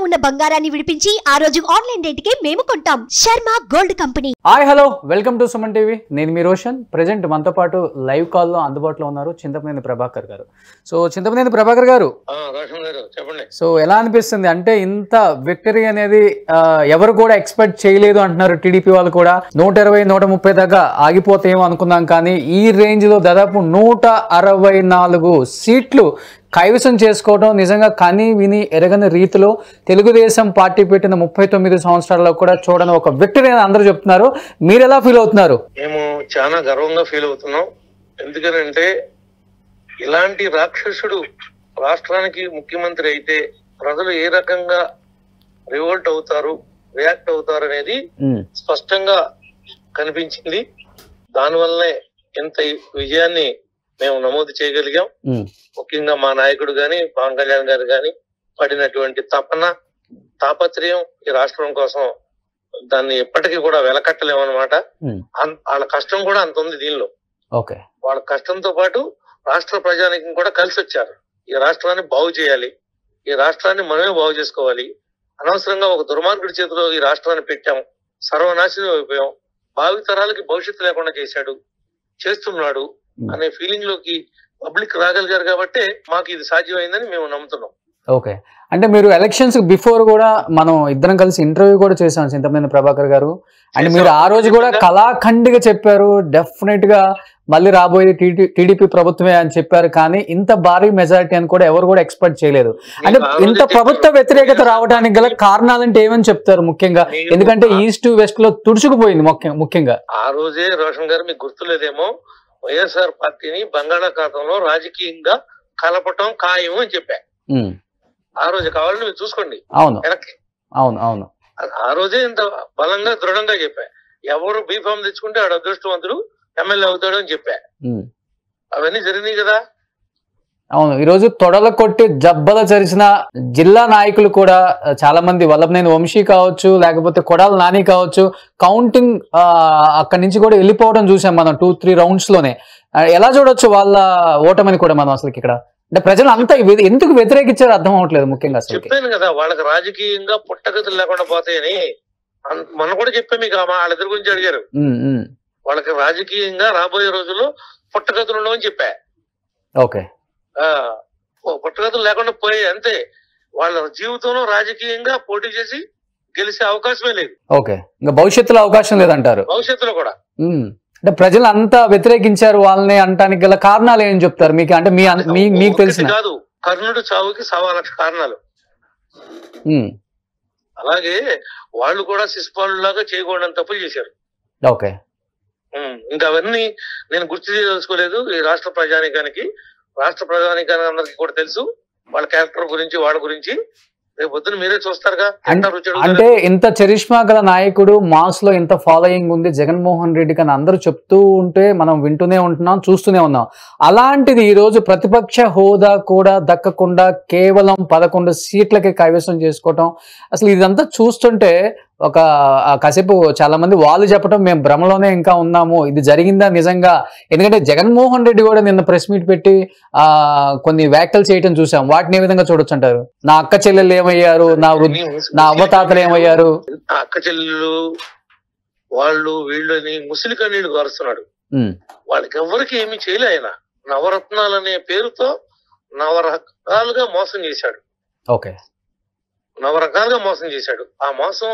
ఉన్న బంగారాన్ని విడిపించి ఆ రోజు ఆన్లైన్ రేటుకే మేము కొంటాం. Sharma gold company. Hi hello welcome to Suman TV. నేను మీ రోషన్. ప్రెజెంట్ మనతో పాటు లైవ్ కాల్లో అందుబాటులో ఉన్నారు చింతమనేని ప్రభాకర్ గారు. సో చింతమనేని ప్రభాకర్ గారు, చెప్పండి. సో ఎలా అనిపిస్తుంది అంటే ఇంత విక్టరీ అనేది ఎవరు కూడా ఎక్స్పెక్ట్ చేయలేదు అంటున్నారు టీడీపీ వాళ్ళు కూడా. 120, 130 దాకా ఆగిపోతాయేమో అనుకున్నాం, కానీ ఈ రేంజ్ లో దాదాపు 164 సీట్లు కైవసం చేసుకోవడం నిజంగా కని విని ఎరగని రీతిలో తెలుగుదేశం పార్టీ పెట్టిన 39 సంవత్సరాల్లో కూడా చూడని ఒక విక్టరీ అని అందరూ చెప్తున్నారు. మీరు ఎలా ఫీల్ అవుతున్నారు? మేము చాలా గర్వంగా ఫీల్ అవుతున్నాం. ఎందుకనంటే ఇలాంటి రాక్షసుడు రాష్ట్రానికి ముఖ్యమంత్రి అయితే ప్రజలు ఏ రకంగా రివోల్ట్ అవుతారు, రియాక్ట్ అవుతారు అనేది స్పష్టంగా కనిపించింది. దానివల్లనే ఇంత విజయాన్ని మేము నమోదు చేయగలిగాం. ముఖ్యంగా మా నాయకుడు గాని, పవన్ కళ్యాణ్ గారు గాని పడినటువంటి తాపత్రయం ఈ రాష్ట్రం కోసం దాన్ని ఎప్పటికీ కూడా వెలకట్టలేమన్నమాట. వాళ్ళ కష్టం కూడా అంత ఉంది దీనిలో. వాళ్ళ కష్టంతో పాటు రాష్ట్ర ప్రజానికం కూడా కలిసి వచ్చారు. ఈ రాష్ట్రాన్ని బాగు చేయాలి, ఈ రాష్ట్రాన్ని మనమే బాగు చేసుకోవాలి. అనవసరంగా ఒక దుర్మార్గుడి చేతిలో ఈ రాష్ట్రాన్ని పెట్టాం, సర్వనాశనం అయిపోయాం, భావితరాలకి భవిష్యత్తు లేకుండా చేస్తున్నాడు అనే ఫీలింగ్ లోకి పబ్లిక్ రాగలిగారు కాబట్టి మాకు ఇది సాధ్యమైందని మేము నమ్ముతున్నాం. ఓకే, అంటే మీరు ఎలక్షన్స్ బిఫోర్ కూడా మనం ఇద్దరం కలిసి ఇంటర్వ్యూ కూడా చేశాం చింతమనేని ప్రభాకర్ గారు. అండ్ మీరు ఆ రోజు కూడా కళాఖండిగా చెప్పారు డెఫినెట్ గా మళ్ళీ రాబోయే టీడీపీ ప్రభుత్వమే అని చెప్పారు, కానీ ఇంత భారీ మెజారిటీ అని కూడా ఎవరు కూడా ఎక్స్పెక్ట్ చేయలేదు. అంటే ఇంత ప్రభుత్వ వ్యతిరేకత రావడానికి గల కారణాలంటే ఏమని చెప్తారు ముఖ్యంగా? ఎందుకంటే ఈస్ట్ వెస్ట్ లో తుడుచుకుపోయింది ముఖ్యంగా. ఆ రోజే రోషన్ గారు మీకు గుర్తులేదేమో, వైఎస్ఆర్ పార్టీని బంగాళాఖాతంలో రాజకీయంగా కలపటం ఖాయం అని చెప్పా. ఆ రోజు కావాలని మీరు చూసుకోండి. అవును అవును అవును, ఆ రోజే ఇంత బలంగా దృఢంగా చెప్పా. ఎవరు బీఫామ్ తెచ్చుకుంటే ఆడ అదృష్టవంతుడు ఎమ్మెల్యే అవుతాడు అని చెప్పా. అవన్నీ జరిగినాయి కదా. అవును, ఈరోజు తొడల కొట్టి జబ్బల చరిచిన జిల్లా నాయకులు కూడా చాలా మంది, వల్లభనేని వంశీ కావచ్చు, లేకపోతే కొడాల నాని కావచ్చు, కౌంటింగ్ అక్కడి నుంచి కూడా వెళ్ళిపోవడం చూసాం మనం 2-3 రౌండ్స్ లోనే. ఎలా చూడొచ్చు వాళ్ళ ఓటమని కూడా మనం అసలు ఇక్కడ? అంటే ప్రజలు అంతా ఎందుకు వ్యతిరేకించారో అర్థం అవ్వట్లేదు ముఖ్యంగా. చెప్పాను కదా, వాళ్ళకి రాజకీయంగా పుట్టగతులు లేకుండా పోతాయని మనం కూడా చెప్పాం. మీకు వాళ్ళిద్దరి గురించి అడిగారు. వాళ్ళకి రాజకీయంగా రాబోయే రోజుల్లో పుట్టగతులు ఉండవని చెప్పా. ఓకే, పుట్టగతులు లేకుండా పోయాయి అంతే. వాళ్ళ జీవితంలో రాజకీయంగా పోటీ చేసి గెలిచే అవకాశమే లేదు. ఓకే, ఇంకా భవిష్యత్తులో అవకాశం లేదంటారు. భవిష్యత్తులో కూడా అంటే ప్రజలు అంతా వ్యతిరేకించారు వాళ్ళని అంటానికి గల కారణాలు ఏం చెప్తారు మీకు? అంటే మీకు తెలిసిన కాదు, కర్ణుడు చావుకి 1,000,000 కారణాలు. అలాగే వాళ్ళు కూడా శిశుపాలులాగా చేయకూడని తప్పులు చేశారు. ఓకే, ఇంకా అవన్నీ నేను గుర్తు చేసుకోలేదు. ఈ రాష్ట్ర ప్రజానికానికి అందరికి కూడా తెలుసు వాళ్ళ క్యారెక్టర్ గురించి, వాళ్ళ గురించి. రేపు పొద్దున మీరే చూస్తారుగా. అంటే ఇంత చరిష్మా గల నాయకుడు, మాస్ లో ఇంత ఫాలోయింగ్ ఉంది జగన్మోహన్ రెడ్డికి అని అందరూ చెప్తూ ఉంటే మనం వింటూనే ఉంటున్నాం, చూస్తూనే ఉన్నాం. అలాంటిది ఈ రోజు ప్రతిపక్ష హోదా కూడా దక్కకుండా కేవలం 11 సీట్లకే కైవసం చేసుకోవటం, అసలు ఇదంతా చూస్తుంటే ఒక కాసేపు చాలా మంది వాళ్ళు చెప్పడం మేము భ్రమలోనే ఇంకా ఉన్నాము, ఇది జరిగిందా నిజంగా? ఎందుకంటే జగన్మోహన్ రెడ్డి కూడా నిన్న ప్రెస్ మీట్ పెట్టి కొన్ని వ్యాఖ్యలు చేయటం చూసాం. వాటిని ఏ విధంగా చూడొచ్చు అంటారు? నా అక్క చెల్లెలు ఏమయ్యారు, నా అవ్వతాతలు ఏమయ్యారు, అక్క చెల్లెలు వాళ్ళు వీళ్ళని ముసిలి కన్నీళ్లు గారుస్తున్నాడు. వాళ్ళకి ఎవరికి ఏమి చేయలే. ఆయన నవరత్నాలు అనే పేరుతో నవరకాలుగా మోసం చేశాడు. ఓకే, నవరకాలుగా మోసం చేశాడు. ఆ మోసం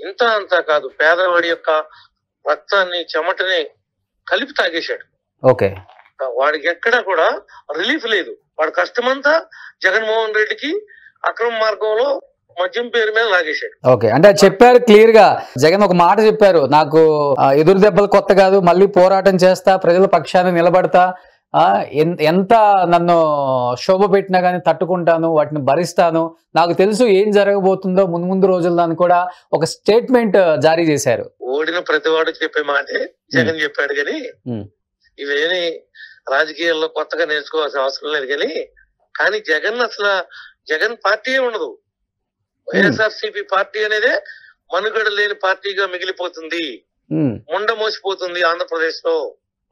ఇంత అంతా కాదు, పేదవాడి యొక్క రక్తాన్ని చెమటని కలిపి తాగేశాడు. ఓకే, వాడికి ఎక్కడా కూడా రిలీఫ్ లేదు. వాడి కష్టమంతా జగన్మోహన్ రెడ్డికి అక్రమ మార్గంలో మద్యం పేరు మీద లాగేశాడు. ఓకే, అంటే చెప్పారు క్లియర్ గా. జగన్ ఒక మాట చెప్పారు, నాకు ఎదురు దెబ్బలు కొత్త కాదు, మళ్ళీ పోరాటం చేస్తా, ప్రజల పక్షాన్ని నిలబడతా, ఎంత నన్ను శోభ పెట్టినా కానీ తట్టుకుంటాను, వాటిని భరిస్తాను, నాకు తెలుసు ఏం జరగబోతుందో ముందు రోజుల్లో అని కూడా ఒక స్టేట్మెంట్ జారీ చేశారు. ఓడిన ప్రతివాడు చెప్పే మాటే జగన్ చెప్పాడు. కానీ ఇవేమి రాజకీయాల్లో కొత్తగా నేర్చుకోవాల్సిన అవసరం లేదు. కానీ జగన్ పార్టీయే ఉండదు. వైఎస్ఆర్సీపీ పార్టీ అనేదే మనుగడ లేని పార్టీగా మిగిలిపోతుంది, ముండ మోసిపోతుంది ఆంధ్రప్రదేశ్ లో.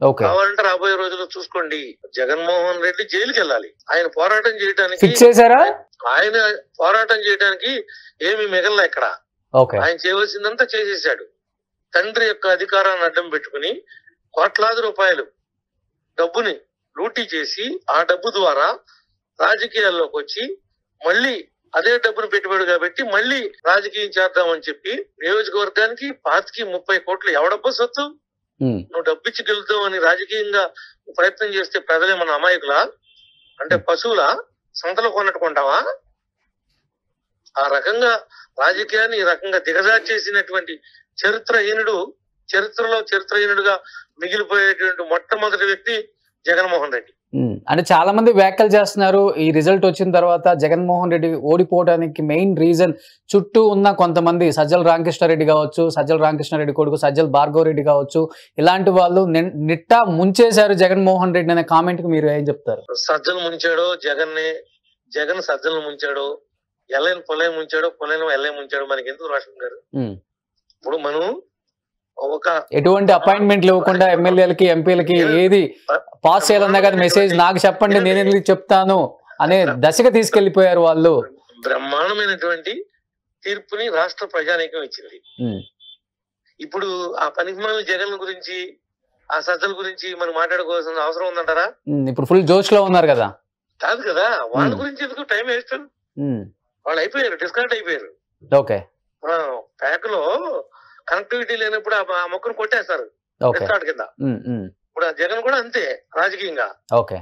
కావాలంటే రాబోయే రోజుల్లో చూసుకోండి. జగన్మోహన్ రెడ్డి జైలుకి వెళ్ళాలి. ఆయన పోరాటం చేయడానికి ఫిక్స్ చేశారా? ఆయన పోరాటం చేయడానికి ఏమి మిగల ఇక్కడ. ఆయన చేయవలసిందంతా చేసేసాడు. తండ్రి యొక్క అధికారాన్ని అడ్డం పెట్టుకుని కోట్లాది రూపాయలు డబ్బుని లూటీ చేసి ఆ డబ్బు ద్వారా రాజకీయాల్లోకి వచ్చి మళ్ళీ అదే డబ్బును పెట్టుబడిగా పెట్టి మళ్ళీ రాజకీయం చేద్దామని చెప్పి నియోజకవర్గానికి 25-30 కోట్లు ఎవడబ్బా సొత్తు? నువ్వు డబ్బు ఇచ్చి గెలుతావు అని రాజకీయంగా ప్రయత్నం చేస్తే ప్రజలేమన్నా అమాయకులా? అంటే పశువులా? సంతలో కొన్నట్టుకుంటావా? ఆ రకంగా రాజకీయాన్ని ఈ రకంగా దిగజార్చేసినటువంటి చరిత్రహీనుడుగా మిగిలిపోయేటువంటి మొట్టమొదటి వ్యక్తి జగన్మోహన్ రెడ్డి. అంటే చాలా మంది వ్యాఖ్యలు చేస్తున్నారు, ఈ రిజల్ట్ వచ్చిన తర్వాత జగన్మోహన్ రెడ్డి ఓడిపోవడానికి మెయిన్ రీజన్ చుట్టూ ఉన్న కొంతమంది సజ్జల రామకృష్ణారెడ్డి కావచ్చు, సజ్జల రామకృష్ణారెడ్డి కొడుకు సజ్జల భార్గవ రెడ్డి కావచ్చు, ఇలాంటి వాళ్ళు నిట్టా ముంచేశారు జగన్మోహన్ రెడ్డి అనే కామెంట్ కి మీరు ఏం చెప్తారు? సజ్జలు ముంచాడో జగన్ సజ్జలను ముంచాడో, ఎల్ఐని పొలై ముంచాడో, పొలైన ఎల్ఐ ముంచాడో మనకి ఎందుకు రాష్ట్రం గారు? ఇప్పుడు మనం ఎటువంటి అపాయింట్మెంట్లు ఇవ్వకుండా ఎమ్మెల్యేలకి ఎంపీలకి ఏది పాస్ చేయాలన్నా కానీ మెసేజ్ నాకు చెప్పండి నేను ఎందుకు చెప్తాను అనే దశగా తీసుకెళ్లిపోయారు వాళ్ళు. బ్రహ్మాండమైనటువంటి తీర్పుని రాష్ట్ర ప్రజానీకం ఇచ్చింది. ఇప్పుడు ఆ పనికిమాలిన జగన్ గురించి ఆ సజ్జల గురించి మనం మాట్లాడుకోవాల్సిన అవసరం ఉందంటారా? ఇప్పుడు ఫుల్ జోష్ లో ఉన్నారు కదా. కాదు కదా, వాళ్ళ గురించి ఎందుకు టైం వేస్ట్? వాళ్ళు అయిపోయారు, డిస్కనెక్ట్ అయిపోయారు. ఓకే, ప్యాక్ లో కనెక్టివిటీ లేనప్పుడు ఆ మొక్కను కొట్టేస్తారు కింద. ఇప్పుడు జగన్ కూడా అంతే రాజకీయంగా. ఓకే,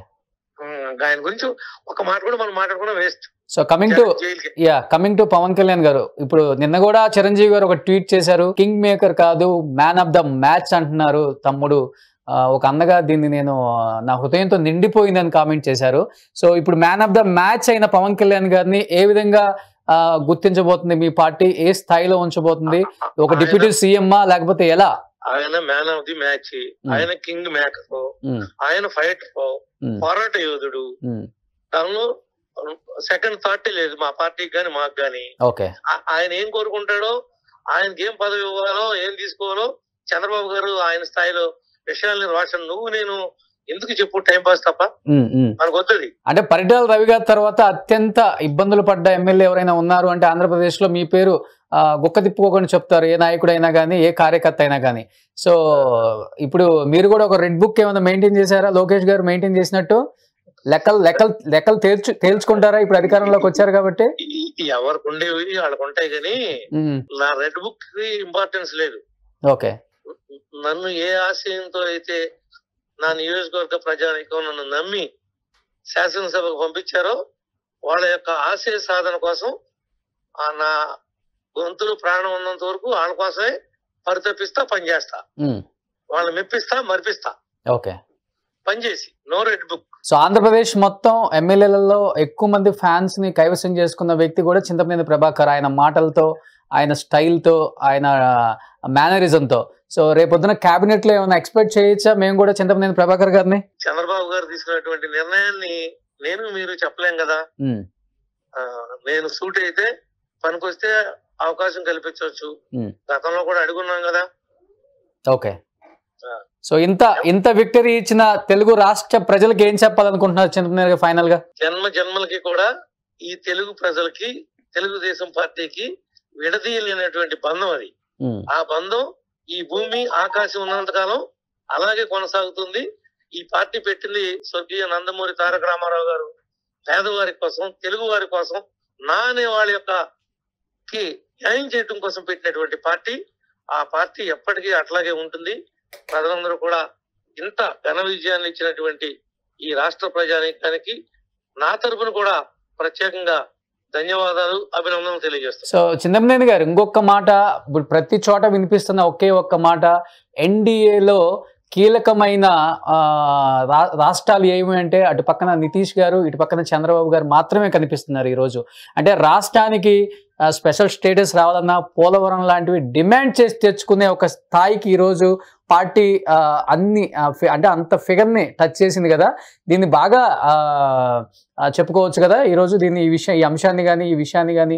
ఆయన గురించి ఒక మాట కూడా మనం మాట్లాడుకోవడం waste. So coming to Pawan Kalyan garu, ఇప్పుడు నిన్న కూడా చిరంజీవి గారు ఒక ట్వీట్ చేశారు, కింగ్ మేకర్ కాదు మ్యాన్ ఆఫ్ ద మ్యాచ్ అంటున్నారు తమ్ముడు. ఒక అన్నగా దీన్ని నేను నా హృదయంతో నిండిపోయిందని కామెంట్ చేశారు. సో ఇప్పుడు మ్యాన్ ఆఫ్ ద మ్యాచ్ అయిన పవన్ కళ్యాణ్ గారిని ఏ విధంగా గుర్తించబోతుంది మీ పార్టీ? ఏ స్థాయిలో ఉంచబోతుంది? ఒక డిప్యూటీ సీఎం లేకపోతే ఎలా? ఆయన మ్యాన్ ఆఫ్ ది మ్యాచ్, ఆయన కింగ్ మేకర్, ఆయన ఫైటర్, పోరాట యోధుడు. దానిలో సెకండ్ థాట్ లేదు మా పార్టీకి గాని మాకు గాని. ఆయన ఏం కోరుకుంటాడో, ఆయనకి ఏం పదవి ఇవ్వాలో, ఏం తీసుకోవాలో చంద్రబాబు గారు ఆయన స్థాయిలో విషయాల్ని రాశాను. నువ్వు నేను ఎందుకు చెప్పు, టైం పాస్ తప్ప మనకు వస్తుంది. అంటే పరిటాల రవి గారి తర్వాత అత్యంత ఇబ్బందులు పడ్డ ఎమ్మెల్యే ఎవరైనా ఉన్నారు అంటే ఆంధ్రప్రదేశ్ లో మీ పేరు గుక్క తిప్పుకోకుండా చెప్తారు, ఏ నాయకుడు అయినా కానీ, ఏ కార్యకర్త అయినా కానీ. సో ఇప్పుడు మీరు కూడా ఒక రెడ్ బుక్ ఏమైనా మెయింటైన్ చేశారా? లోకేష్ గారు మెయింటైన్ చేసినట్టు లెక్కలు తేల్చుకుంటారా ఇప్పుడు అధికారంలోకి వచ్చారు కాబట్టి? ఎవరికి ఉండేవి వాళ్ళకు ఉంటాయి కానీ నా రెడ్ బుక్ కి ఇంపార్టెన్స్ లేదు. ఓకే, నన్ను ఏ ఆశయంతో అయితే నా నియోజకవర్గ ప్రజానీకం నన్ను నమ్మి శాసనసభకు పంపించారో వాళ్ళ యొక్క ఆశయ సాధన కోసం నా గొంతులు ప్రాణం ఉన్నంత వరకు వాళ్ళ కోసమే పరితపిస్తా, పనిచేస్తా, వాళ్ళని మెప్పిస్తా, మరిపిస్తా. ఓకే, పనిచేసి no red book. So Andhra Pradesh మొత్తం ఎమ్మెల్యేలలో ఎక్కువ మంది ఫ్యాన్స్ ని కైవసం చేసుకున్న వ్యక్తి కూడా చింతమనేని ప్రభాకర్. ఆయన మాటలతో, ఆయన స్టైల్తో, ఆయన మేనరిజంతో. సో రేపొద్దున కేబినెట్ లో ఏమైనా ఎక్స్పెక్ట్ చేయొచ్చా మేము కూడా చింతమనేని ప్రభాకర్ గారిని? చంద్రబాబు గారు తీసుకున్నటువంటి నిర్ణయాన్ని మీరు చెప్పలేం కదా. నేను సూట్ అయితే పనికొస్తే అవకాశం కల్పించవచ్చు. గతంలో కూడా అడుగున్నాం కదా. ఓకే, సో ఇంత విక్టరీ ఇచ్చిన తెలుగు రాష్ట్ర ప్రజలకి ఏం చెప్పాలనుకుంటున్నారు చింతమనేని గారు ఫైనల్ గా? జన్మలకి కూడా ఈ తెలుగు ప్రజలకి, తెలుగుదేశం పార్టీకి విడదీయలేనటువంటి బంధం అది. ఆ బంధం ఈ భూమి ఆకాశం ఉన్నంతకాలం అలాగే కొనసాగుతుంది. ఈ పార్టీ పెట్టింది స్వర్గీయ నందమూరి తారక రామారావు గారు పేదవారి కోసం, తెలుగు వారి కోసం, నా అనే వాళ్ళ యొక్క న్యాయం చేయటం కోసం పెట్టినటువంటి పార్టీ. ఆ పార్టీ ఎప్పటికీ అట్లాగే ఉంటుంది. ప్రజలందరూ కూడా ఇంత ఘన విజయాన్ని ఇచ్చినటువంటి ఈ రాష్ట్ర ప్రజానీకానికి నా తరపున కూడా ప్రత్యేకంగా ధన్యవాదాలు, అభినందనలు తెలియజేస్తాను. సో చింతమనేని గారు, ఇంకొక మాట ఇప్పుడు ప్రతి చోట వినిపిస్తున్న ఒకే ఒక్క మాట, ఎన్డీఏలో కీలకమైన రాష్ట్రాలు ఏమి అంటే అటు పక్కన నితీష్ గారు, ఇటు పక్కన చంద్రబాబు గారు మాత్రమే కనిపిస్తున్నారు ఈరోజు. అంటే రాష్ట్రానికి స్పెషల్ స్టేటస్ రావాలన్నా, పోలవరం లాంటివి డిమాండ్ చేసి తెచ్చుకునే ఒక స్థాయికి ఈరోజు పార్టీ అన్ని అంటే అంత ఫిగర్ని టచ్ చేసింది కదా. దీన్ని బాగా చెప్పుకోవచ్చు కదా ఈరోజు. ఈ అంశాన్ని కానీ, ఈ విషయాన్ని కానీ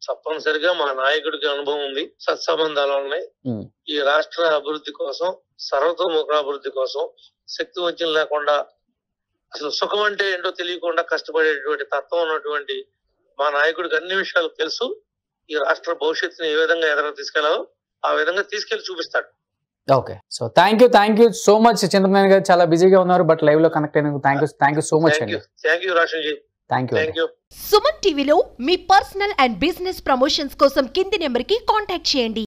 తప్పనిసరిగా మా నాయకుడికి అనుభవం ఉంది, సత్సంబంధాలు ఉన్నాయి. ఈ రాష్ట్ర అభివృద్ధి కోసం, సర్వతోముఖాభివృద్ధి కోసం శక్తి వంచన లేకుండా, అసలు సుఖం అంటే ఏంటో తెలియకుండా కష్టపడేటువంటి తత్వం ఉన్నటువంటి మా నాయకుడికి అన్ని విషయాలు తెలుసు. ఈ రాష్ట్ర భవిష్యత్తుని ఏ విధంగా ఎదురు తీసుకెళ్లాలో ఆ విధంగా తీసుకెళ్లి చూపిస్తాడు. Okay, so thank you so much Chandrababu garu. చాలా బిజీగా ఉన్నారు, బట్ లైవ్ లో కనెక్ట్ అయినందుకు థ్యాంక్ యూ సో మచ్ అండి. థ్యాంక్ యూ రాషన్జీ. Thank you. సుమన్ టీవీలో మీ పర్సనల్ అండ్ బిజినెస్ ప్రమోషన్స్ కోసం కింది నెంబర్ కి కాంటాక్ట్ చేయండి.